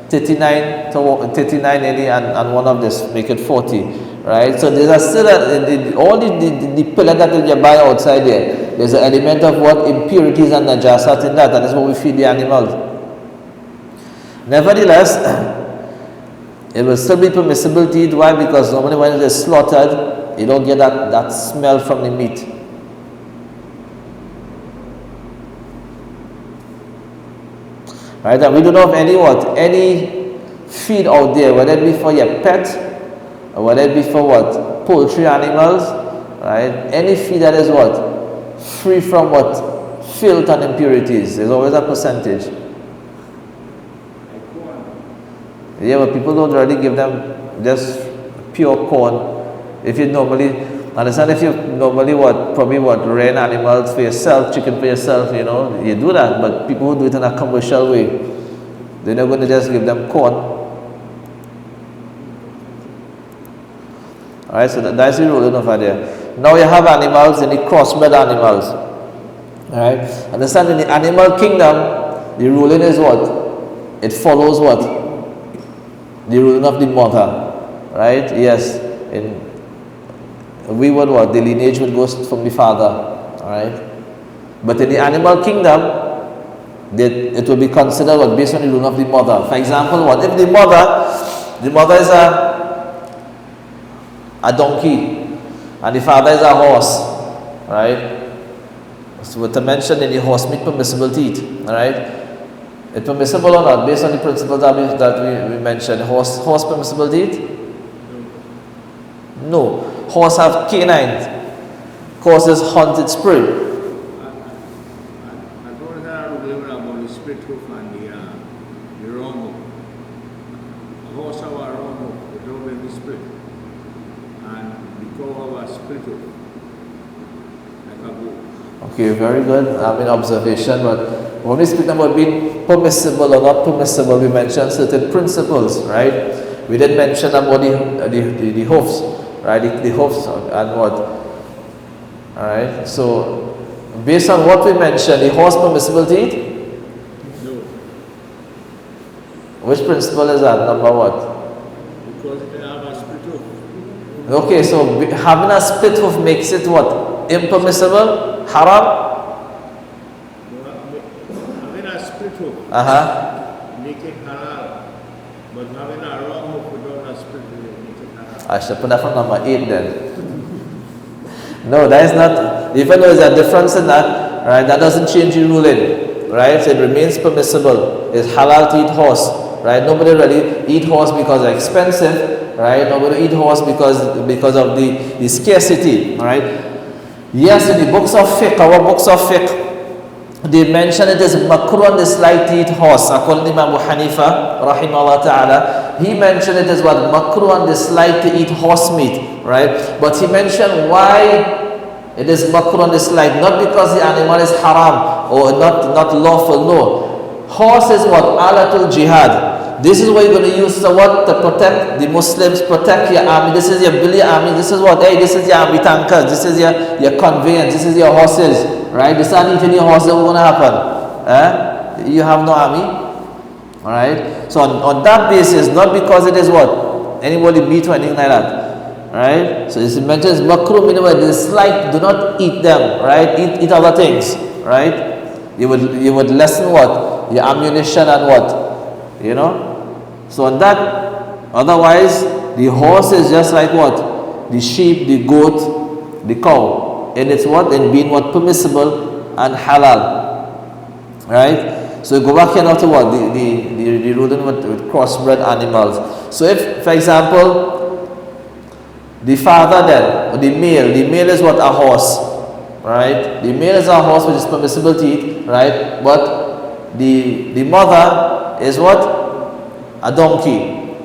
39 and one of this, make it 40, right? So there's still all the pillar that you buy outside there, there's an element of what? Impurities and najasat in that, and that's what we feed the animals. Nevertheless, it will still be permissible to eat. Why? Because normally when it is slaughtered, you don't get that smell from the meat. Right? And we don't know of any feed out there, whether it be for your pet, or whether it be for what? Poultry animals, right? Any feed that is what? Free from what? Filth and impurities. There's always a percentage. Yeah, but people don't really give them just pure corn. If you normally, Understand if you normally rearing animals for yourself, chicken for yourself, you know, you do that. But people who do it in a commercial way, they're not going to just give them corn. Alright, so that's the ruling over there. Now you have animals and the crossbred animals. Alright, understand in the animal kingdom, the ruling is what? It follows what? The ruling of the mother. Right? Yes. We would what? The lineage would go from the father. Alright? But in the animal kingdom, it will be considered what? Based on the ruling of the mother. For example, what? If the mother is a donkey and the father is a horse, right? So to mention in the horse meat permissible to eat, alright? It's permissible or not based on the principles that we mentioned? Horse permissible to eat? No. Horse have canines, causes haunted spirit. I told her about the split hoof and the wrong hoof. A horse have a wrong hoof, the dog will be split. And the cow have a split hoof, like a goat. Okay, very good. I mean, observation, but when we speak about being permissible or not permissible, we mentioned certain principles, right? We didn't mention about the hoofs, right? The hoofs and what? Alright, so based on what we mentioned, the horse permissible to eat? No. Which principle is that? Number what? Because they have a split hoof. Okay, so having a split hoof makes it what? Impermissible? Haram? Having a split hoof, make it halal. But having a wrong hoof without a split hoof, make it halal. I should put that from number 8 then. No, that is not, even though there's a difference in that, right, that doesn't change the ruling, right? So it remains permissible. It's halal to eat horse, right? Nobody really eat horse because it's expensive, right? Nobody eat horse because of the scarcity, right? Yes, in the books of fiqh, our books of fiqh, they mention it as makruh and dislike to eat horse. According to Imam Abu Hanifa, rahimahullah ta'ala, he mentioned it as what? Makruh and dislike to eat horse meat, right? But he mentioned why it is makruh and dislike, not because the animal is haram or not lawful, no. Horse is what? Alatul jihad. This is what you're going to use to what? To protect the Muslims, protect your army. This is your Billy army. This is what? Hey, this is your army tankers. This is your conveyance. This is your horses. Right? This is not eating your horses. What's going to happen? You have no army. Alright? So on that basis, not because it is what? Anybody beat or anything like that. Right? So it's mentioned as makruh, meaning dislike, do not eat them. Right? Eat other things. Right? You would lessen what? Your ammunition and what? You know? So on that, otherwise, the horse is just like what? The sheep, the goat, the cow. And it's what? And being what? Permissible and halal. Right? So go back here now to what? The ruling with crossbred animals. So if, for example, the father then, or the male is what? A horse. Right? The male is a horse which is permissible to eat. Right? But the mother is what? A donkey.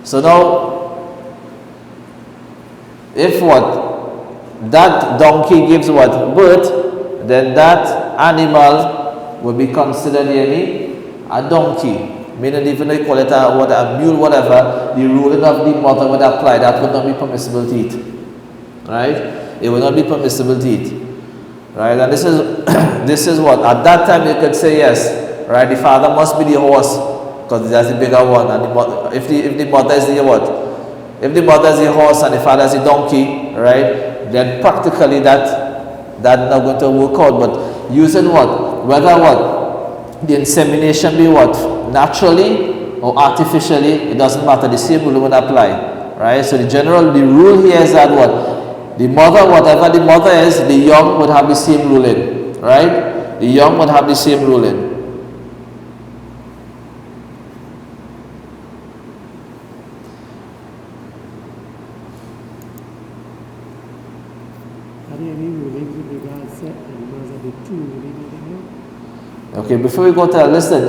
So now, if what? That donkey gives what? Birth, then that animal will be considered a donkey. Meaning even if they call it a mule, whatever, the ruling of the mother would apply. That would not be permissible to eat. Right? It would not be permissible to eat. Right? And this is what? At that time you could say yes. Right? The father must be the horse, because that's the bigger one, and if the mother is the what? If the mother is the horse and the father is the donkey, right? Then practically that's not going to work out. But using what? Whether what? The insemination be what? Naturally or artificially, it doesn't matter. The same rule would apply, right? So the rule here is that what? The mother, whatever the mother is, the young would have the same ruling, right? The young would have the same ruling. Okay, before we go to that, listen,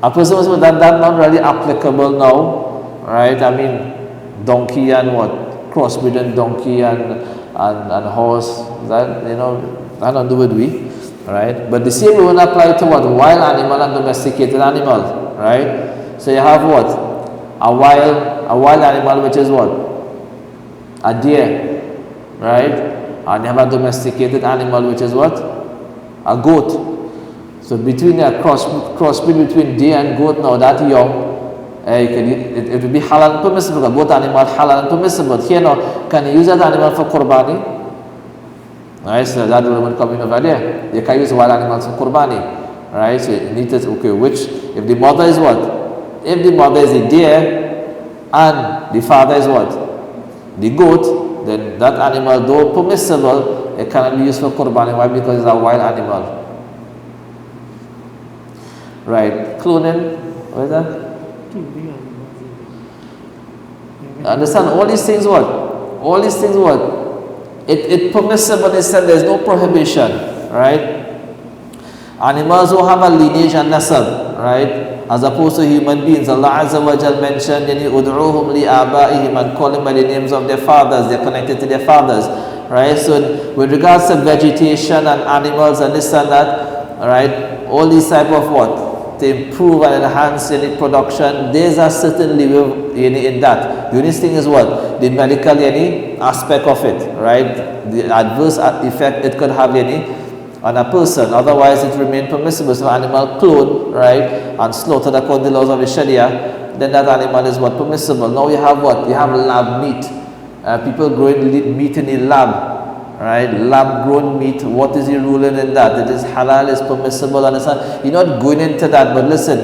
a person was that not really applicable now, right? I mean, donkey and what? Crossbreed and donkey and and horse, that, you know, that don't do with we, right? But the same will apply to what? Wild animal and domesticated animal, right? So you have what? A wild animal, which is what? A deer, right? And you have a domesticated animal, which is what? A goat. So between a crossbreed between deer and goat, now that young, it would be halal and permissible, because both animals halal and permissible. Here now, can you use that animal for qurbani? Right, so that would come in over there. You can use wild animals for qurbani. Right, so you need to, okay, which, if the mother is what? If the mother is a deer and the father is what? The goat, then that animal, though permissible, it cannot be used for qurbani. Why? Because it's a wild animal. Right, cloning, what is that? Understand, all these things what? All these things what? It permissible in the sense there is no prohibition, right? Animals who have a lineage and nasab, right? As opposed to human beings. Allah Azza wa Jal mentioned, "Ud'uhum li aba'ihim," and call them by the names of their fathers. They're connected to their fathers, right? So with regards to vegetation and animals and this and that, right? All these type of what? To improve and enhance any production, there's a certain level in that. The only thing is what? The medical any aspect of it, right? The adverse effect it could have any on a person. Otherwise, it remains permissible. So, animal cloned, right, and slaughtered according to the laws of the Sharia, then that animal is what? Permissible. Now you have what? You have lab meat. People growing meat in the lab. Right, lab grown meat, what is the ruling in that? It is halal, is permissible, understand? You're not going into that, but listen,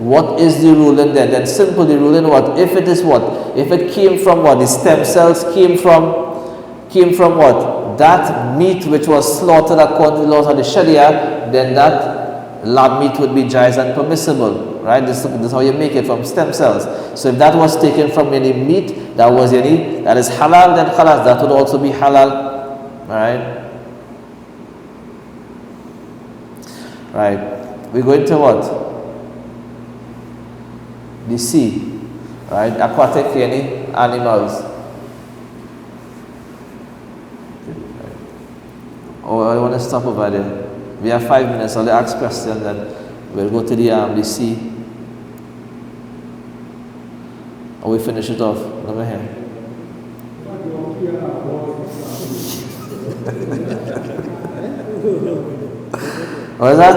what is the ruling there? Then simple, the ruling what? If it is what? If it came from what? The stem cells came from what? That meat which was slaughtered according to the laws of the Sharia, then that lab meat would be jaiz and permissible. Right? This is how you make it, from stem cells. So if that was taken from any meat that was any that is halal, then khalas, that would also be halal. Right? Right. We're going to what? The sea. Right? Aquatic any animals. Oh, I want to stop over there. We have 5 minutes. I'll ask questions and we'll go to the sea. Or we finish it off. Let me hear. What is that?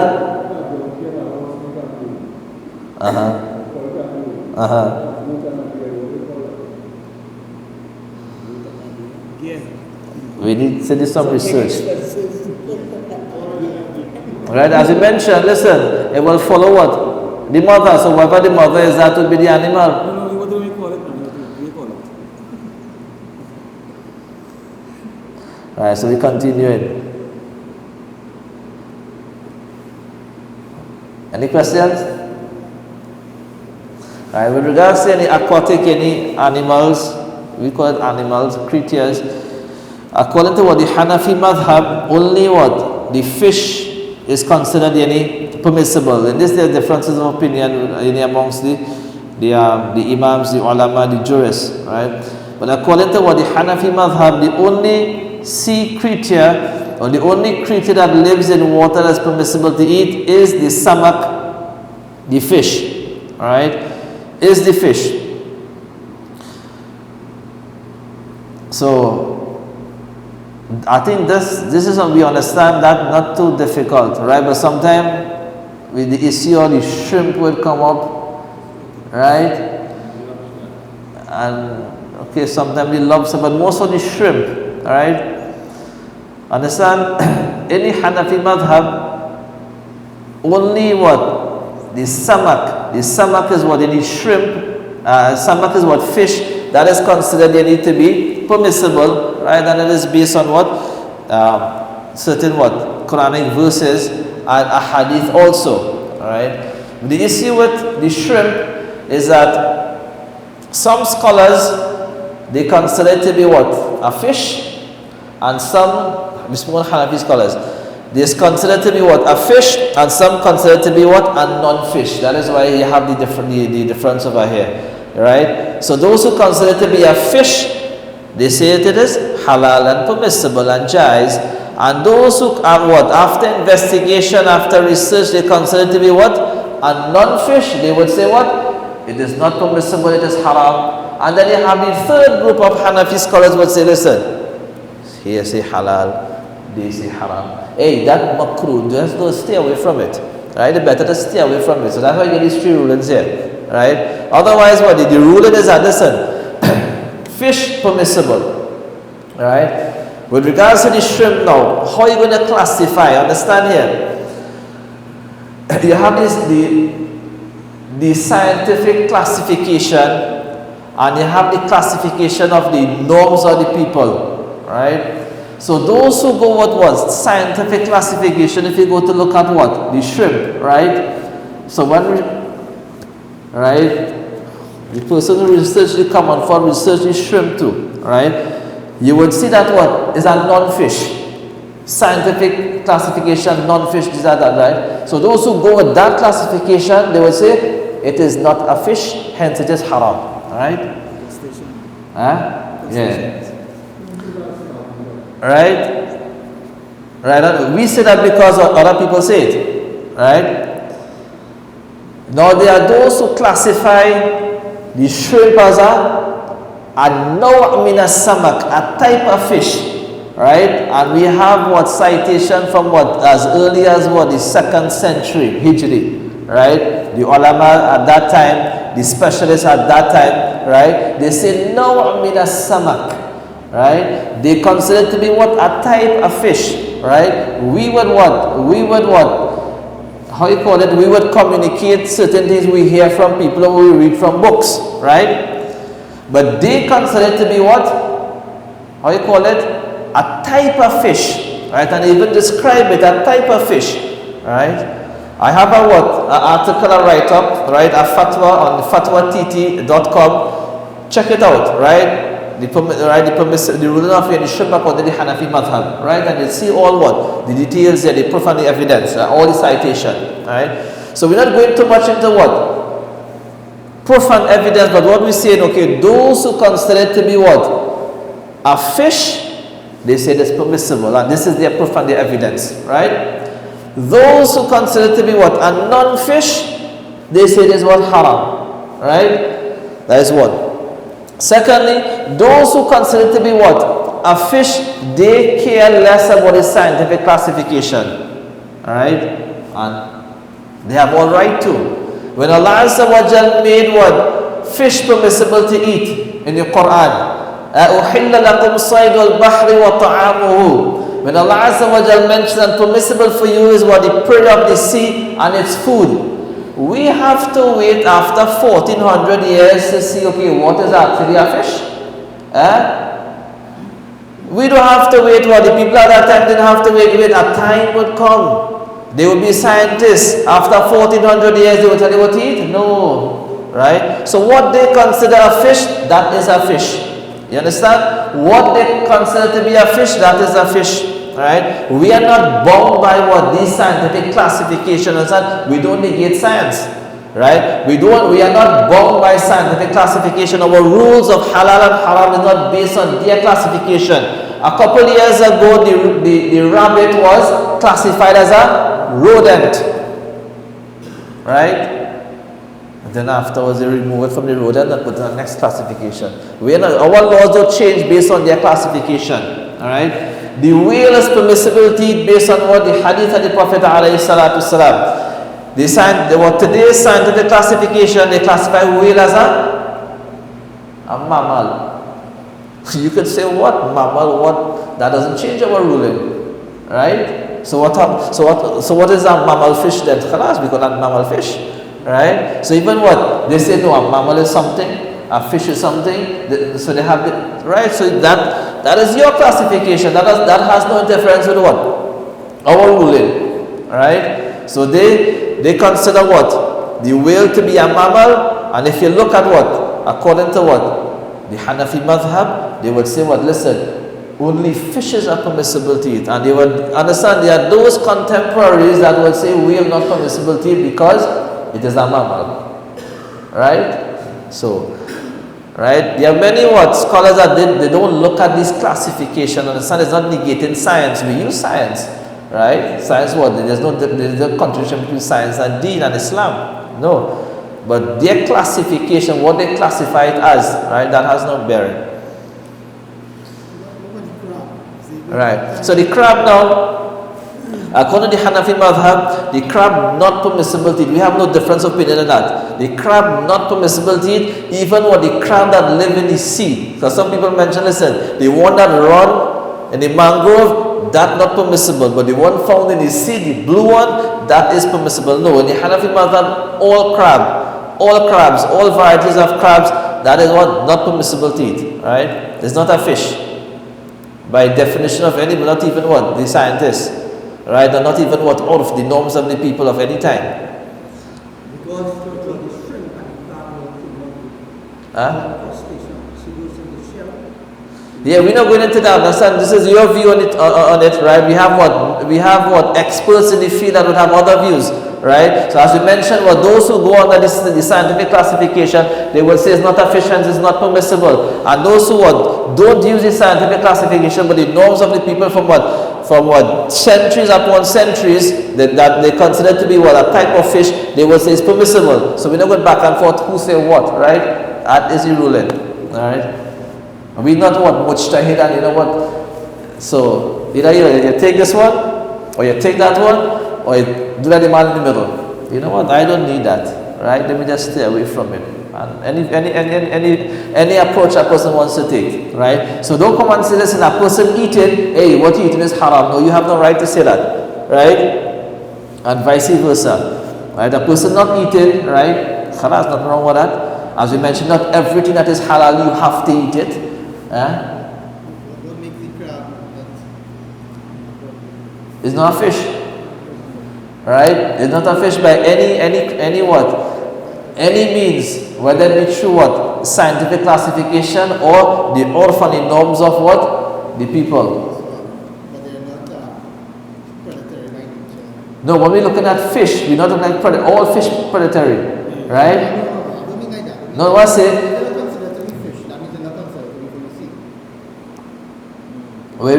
We need to do some research. Right, as you mentioned, listen, it will follow what? The mother. So whatever the mother is, that will be the animal. No, what do we call it? We call it. Right, so we continue it. Any questions? Right, with regards to any aquatic, any animals, we call it animals, creatures. According to what the Hanafi madhab, only what? The fish is considered any permissible. And this there are differences of opinion amongst the imams, the ulama, the jurists, right? But according to what the Hanafi madhab, the only sea creature or the only creature that lives in water that's permissible to eat is the samak, the fish, alright, is the fish. So I think this is what we understand, that not too difficult, right? But sometimes with the issue of the shrimp will come up, right? And okay, sometimes the lobster, but most of the shrimp, right? Understand? Any Hanafi madhab, only what? The samak. The samak is what? Any shrimp. Samak is what? Fish. That is considered they need to be permissible, right? And it is based on what? Certain what? Quranic verses and a hadith also, right? The issue with the shrimp is that some scholars, they consider it to be what? A fish, and some small Hanafi scholars, they consider to be what? A fish, and some consider to be what? A non-fish. That is why you have the difference over here, right? So those who consider to be a fish, They say it is halal and permissible and jais. And those who are what? After investigation, after research, they consider it to be what? A non-fish. They would say what? It is not permissible, it is haram. And then you have the third group of Hanafi scholars would say, listen, here say halal, they say haram. Hey, that makruh, just don't stay away from it. Right? It's better to stay away from it. So that's why you get these three rulings here. Right? Otherwise, what? The ruling is that, listen, fish permissible. Right? With regards to the shrimp now, how are you going to classify? Understand here. You have the scientific classification, and you have the classification of the norms of the people. Right? So those who go what was scientific classification, if you go to look at what? The shrimp, right? So when we, right, the person who researched the common fund researched the shrimp too, right? You would see that what is a non-fish. Scientific classification, non-fish, this are that, right? So those who go with that classification, they would say it is not a fish, hence it is haram, right? Huh? Yeah. Right? Right? We say that because other people say it. Right? Now there are those who classify the shrimp as a naw' min as-samak, a type of fish. Right? And we have what citation from what as early as what the 2nd century Hijri. Right? The ulama at that time, the specialists at that time, right? They say naw' min as-samak. Right? They consider it to be what? A type of fish. Right? We would what? We would what? How you call it? We would communicate certain things we hear from people or we read from books. Right? But they consider it to be what? How you call it? A type of fish. Right? And they even describe it, a type of fish. Right? I have a what? An article I write up, right? A fatwa on fatwatt.com. Check it out, right? The ruling of the shrimp according to the Hanafi madhab, right? And you see all what? The details there, the proof and the evidence, all the citation, right? So we're not going too much into what? Proof and evidence, but what we say, okay, those who consider it to be what? A fish, they say it's permissible, and this is their proof and the evidence, right? Those who consider it to be what? A non-fish, they say it is what? Haram, right? That is one. Secondly, those who consider it to be what? A fish, they care less about the scientific classification. Alright? And they have all right to. When Allah made what? Fish permissible to eat in the Quran. أُحِلَّ لَكُمْ صَيْدُ الْبَحْرِ وَطَعَامُهُ. When Allah mentioned that permissible for you is what? The prey of the sea and its food. We have to wait after 1400 years to see, okay, what is actually a fish? We don't have to wait. What the people at that time didn't have to wait. A time would come. They would be scientists. After 1400 years, they would tell you what to eat? No. Right? So what they consider a fish, that is a fish. You understand? What they consider to be a fish, that is a fish. Right? We are not bound by what these scientific classifications are. We don't negate science. Right? We are not bound by scientific classification. Our rules of halal and haram is not based on their classification. A couple years ago, the rabbit was classified as a rodent. Right? And then afterwards they remove it from the rodent and put it in the next classification. Our laws don't change based on their classification. Alright? The whale is permissible to eat based on what the hadith of the Prophet ﷺ. Today's scientific classification, they classify whale as a mammal. You could say what? Mammal, what? That doesn't change our ruling. Right? So what is a mammal fish then? Khalas, we call that mammal fish. Right? So even what? They say no, a mammal is something, a fish is something. So they have the right. So that is your classification. That has no interference with what? Our ruling. Right? So they consider what? The whale to be a mammal, and if you look at what? According to what? The Hanafi madhab, they would say what? Listen, only fishes are permissible to eat. And they would understand there are those contemporaries that would say whale not permissible to eat because it is a mammal. Right? So Right? There are many scholars that they don't look at this classification. Understand? It's not negating science. We use science, right? Science there's no contradiction between science and deen and Islam. No. But their classification, what they classify it as, right, that has no bearing. Right. So the crab now, according to the Hanafi madhab, the crab not permissible to eat. We have no difference of opinion on that. The crab not permissible to eat, even what the crab that live in the sea. So some people mention, listen, the one that run in the mangrove, that not permissible, but the one found in the sea, the blue one, that is permissible. No, in the Hanafi madhab, all crabs, all varieties of crabs, that is what not permissible to eat. Right? It's not a fish. By definition of any, but not even the scientists, right? And not even out of the norms of the people of any time. Because the shrimp and the crab yeah, we're not going into that. Understand? This is your view on it, right? We have experts in the field that would have other views, right? So as we mentioned, those who go under the scientific classification, they will say it's not a fish, hence it's not permissible. And those who don't use the scientific classification, but the norms of the people from centuries upon centuries that they consider to be a type of fish, they will say it's permissible. So we're not going back and forth who say what, right? That is the ruling, all right? We're not mujtahid, and you know what? So either you take this one, or you take that one, or you do that the man in the middle. You know what? I don't need that, right? Let me just stay away from it. And any approach a person wants to take, right? So don't come and say, listen, a person eating, hey, what you're eating is haram. No, you have no right to say that, right? And vice versa, right? A person not eating, right? Khalas, nothing wrong with that. As we mentioned, not everything that is halal you have to eat it. What makes the crab? It's not a fish, right? It's not a fish by any means, whether it be through scientific classification or the urf and the norms of the people. But they're not predatory by nature. No, when we're looking at fish, we're not looking at predator. All fish predatory, right? I don't mean like that. No, what's it? They're not considered to be fish. That means they're not considered to be from the sea. Wait.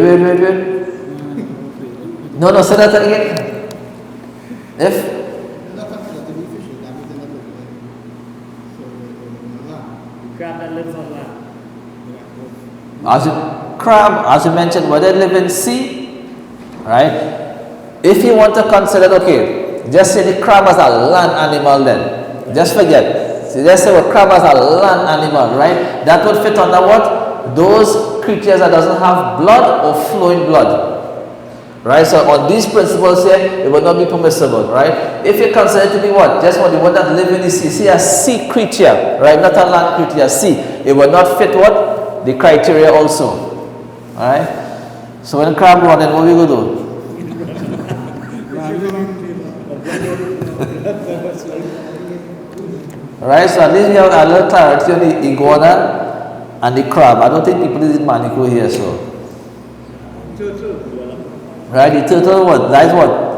No, say that again. If? They're not considered to be fish. That means they're not living so they're not. Crab that lives on land. As you mentioned, whether they live in sea, right? If you want to consider, okay, just say the crab as a land animal then. Just forget. So just say crab as a land animal, right? That would fit under what? Those creatures that doesn't have blood or flowing blood. Right? So on these principles here, it will not be permissible, right? If you consider it to be what? Just the one that live in the sea. See, a sea creature, right? Not a land creature, a sea. It will not fit what? The criteria also. Alright? So when crab run, then what we going to do? Alright, so at least we have a little clarity on the iguana and the crab. I don't think people did manicure here, so. Right, the turtle that is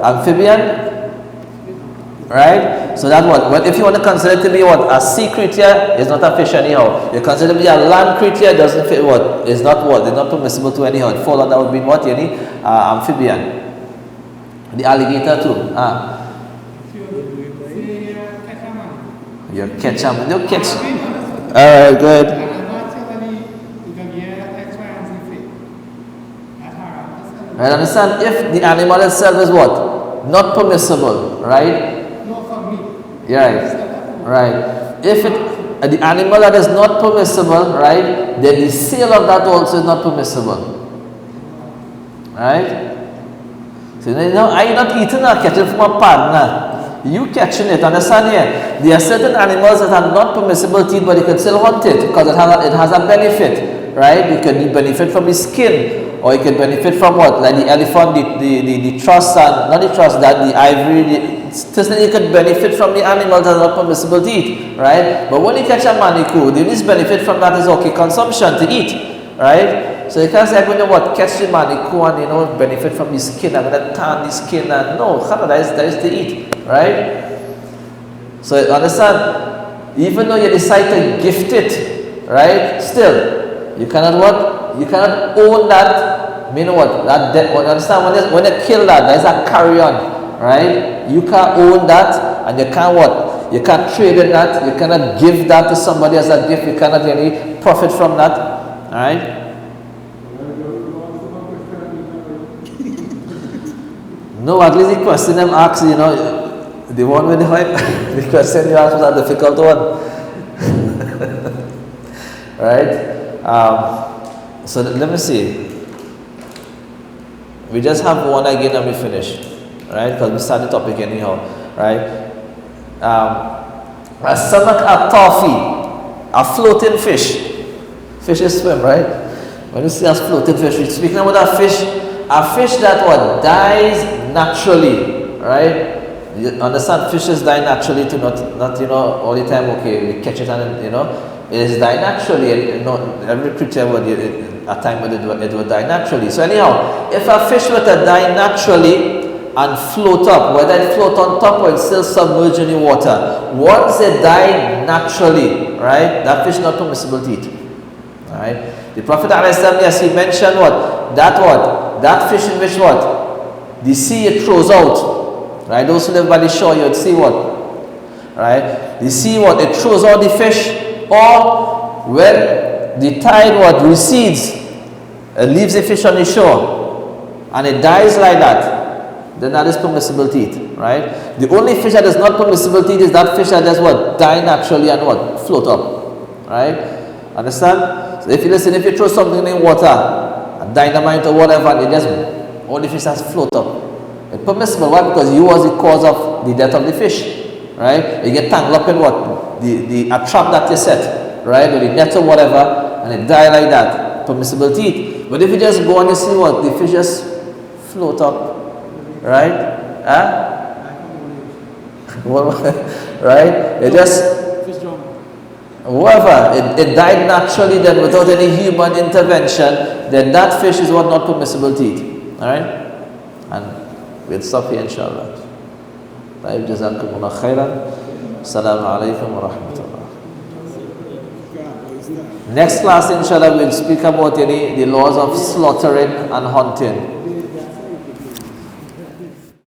amphibian? Right? So that's what if you want to consider it to be a sea creature, it's not a fish anyhow. You consider it to be a land creature, it doesn't fit it's not permissible to anyhow. It fall under would be amphibian. The alligator too. You catch them. You catch. Alright, good. I understand if the animal itself is not permissible, right? Not for me. Yeah, right. If the animal that is not permissible, right, then the sale of that also is not permissible, right? So now are you not eating or catching from a partner? You catching it, understand here? There are certain animals that are not permissible to eat, but you can still hunt it because it has a benefit, right? You can benefit from the skin. Or you can benefit from like the elephant, the truss, and not the truss, that the ivory, you can benefit from the animals that are not permissible to eat, right? But when you catch a manikou, the only benefit from that is consumption to eat, right? So you can't say I'm going to catch the manikou and benefit from the skin, I'm going to tan the skin, and no, that is to eat, right? So understand, even though you decide to gift it, right? Still, you cannot what? You cannot own that. Meaning what? That debt. What? Understand? When they kill that, there's a carry on, right? You can't own that, and you can't what? You can't trade in that. You cannot give that to somebody as a gift. You cannot really profit from that, all right? No, at least the question them asked, you know, the one with the question you asked was a difficult one. Right? So let me see. We just have one again and we finish. Right? Because we start the topic anyhow. Right? A samak at-tafi, a floating fish. Fishes swim, right? When you see a floating fish, we're speaking about a fish that what dies naturally, right? You understand, fishes die naturally to not you know all the time. Okay, we catch it and you know it is die naturally. And, you know, every creature would at time it would die naturally. So anyhow, if a fish were to die naturally and float up, whether it float on top or it's still submerged in the water, once it died naturally, right, that fish not permissible to eat. Right? The Prophet ﷺ, yes, he mentioned what? That fish in which what? The sea it throws out. Right? Those who live by the shore, you'd see what? Right? The sea what? It throws out the fish, or when the tide what? Recedes, it leaves the fish on the shore, and it dies like that, then that is permissible to eat. Right? The only fish that is not permissible to eat is that fish that does what? Die naturally and what? Float up. Right? Understand? So if you throw something in water, a dynamite or whatever, and it just all the fish has float up. It's permissible. Why? Because you was the cause of the death of the fish. Right? You get tangled up in what? A trap that you set, right? Or the net or whatever, and it die like that. Permissible to eat. But if you just go and you see what? The fish just float up. Right? Right? It just whoever, it died naturally then without any human intervention, then that fish is what not permissible to eat. Alright? And we'll stop here inshallah. طيب جزاكم الله خيرا. السلام عليكم ورحمة الله. Next class inshallah we'll speak about the laws of slaughtering and hunting.